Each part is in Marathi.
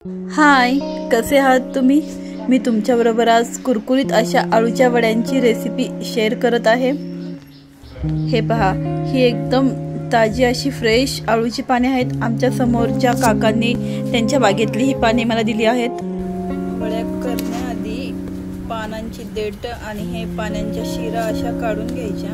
हाय, कसे आहात तुम्ही? मी तुमच्याबरोबर आज कुरकुरीत अशा आळूच्या वड्यांची रेसिपी शेअर करत आहे। हे पहा, ही एकदम ताजी अशी फ्रेश आळूची पाने आहेत। आमच्या समोरच्या काकांनी त्यांच्या बागेतली ही पाने मला दिली आहेत। वड्या करण्याआधी पानांची देठ आणि हे पानांच्या शिरा अशा काढून घ्यायच्या।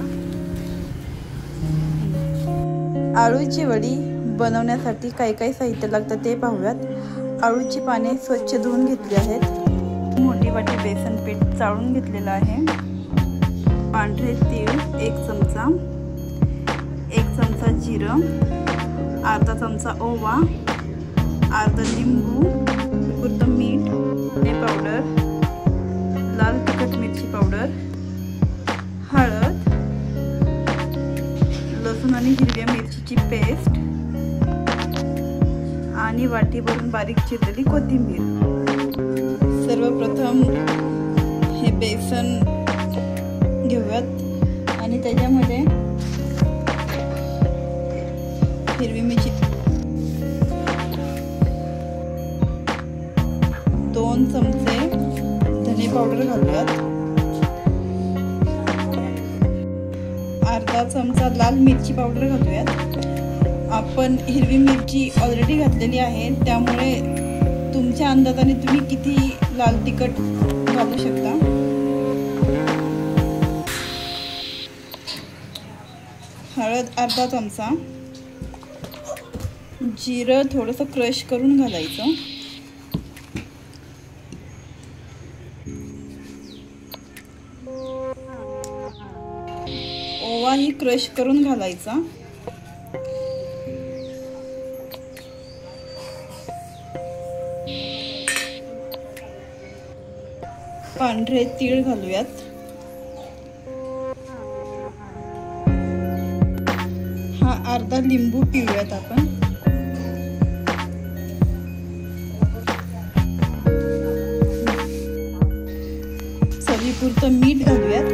आळूची वडी बनवण्यासाठी काय साहित्य लागतं ते पाहूयात। आळूची पाने स्वच्छ धुवून घेतली आहेत। मोठी वाटी बेसन पीठ चाळून घेतलेलं आहे। पांढरे तीळ 1 चमचा, 1 चमचा जिरं, अर्धा चमचा ओवा, अर्धा लिंबू, पुरतं मीठ, धने पावडर, लाल तिखट मिरची पावडर, हळद, लसूण आणि हिरव्या मिरचीची पेस्ट आणि वाटी भरून बारीक चिरलेली कोथिंबीर। सर्वप्रथम हे बेसन घेऊयात आणि त्याच्यामध्ये हिरवी मिरची 2 चमचे धने पावडर घालूयात, अर्धा चमचा लाल मिरची पावडर घालूयात। आपण हिरवी मिरची ऑलरेडी घातलेली आहे, त्यामुळे तुमच्या अंदाजाने तुम्ही किती लाल तिखट घालू शकता। हळद अर्धा चमचा, जिरं थोडंसं क्रश करून घालायचं, ओवा ही क्रश करून घालायचा, पांढरे तीळ घालूयात, हा अर्धा लिंबू पिळूयात आपण, चवीपुरतं मीठ घालूयात,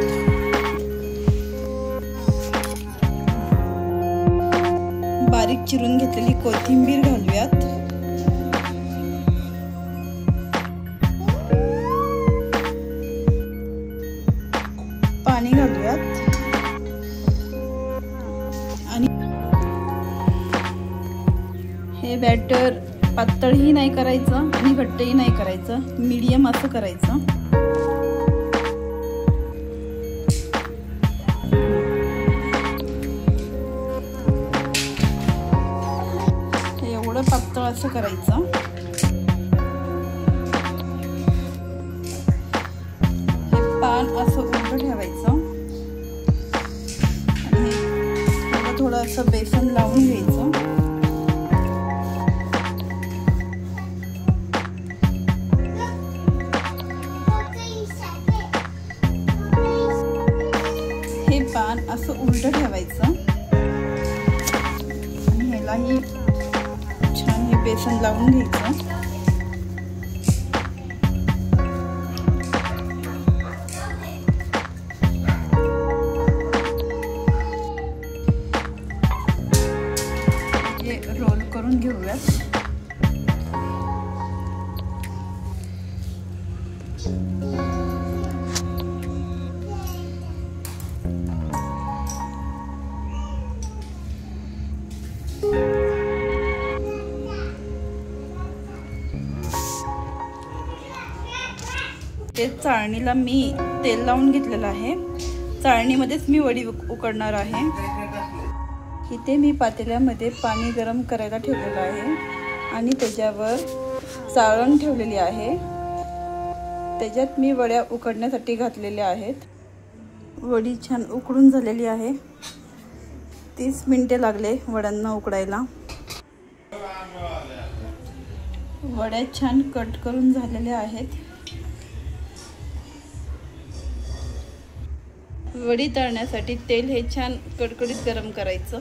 बारीक चिरून घेतलेली कोथिंबीर घालूयात, पाणी घालूयात आणि हे बॅटर पातळही नाही करायचं आणि घट्टही नाही करायचं, मीडियम असं करायचं। हे एवढं पातळ असं करायचं। पान असं उलट ठेवायचं आणि थोडं असं बेसन लावून घ्यायचं। हे पान असं उलट ठेवायचं आणि ह्यालाही छान हे बेसन लावून घ्यायचं। रोल करून घेऊयात। ते चाळणीला मी तेल लावून घेतलेलं आहे। चाळणीमध्येच मी वडी उकडणार आहे। इथे मी पातेल्यामध्ये पाणी गरम करायला ठेवलेलं आहे आणि त्याच्यावर चाळण ठेवलेली आहे। त्याच्यात मी वड्या उकडण्यासाठी घातलेल्या आहेत। वडी छान उकडून झालेली आहे। 30 मिनिटे लागले वड्यांना उकडायला। वड्या छान कट करून झालेल्या आहेत। वडी तळण्यासाठी तेल हे छान कडकडीत गरम करायचं।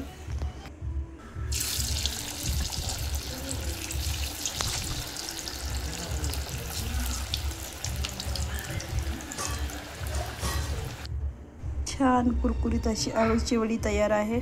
छान कुरकुरीत अशी आळूची वडी तयार आहे।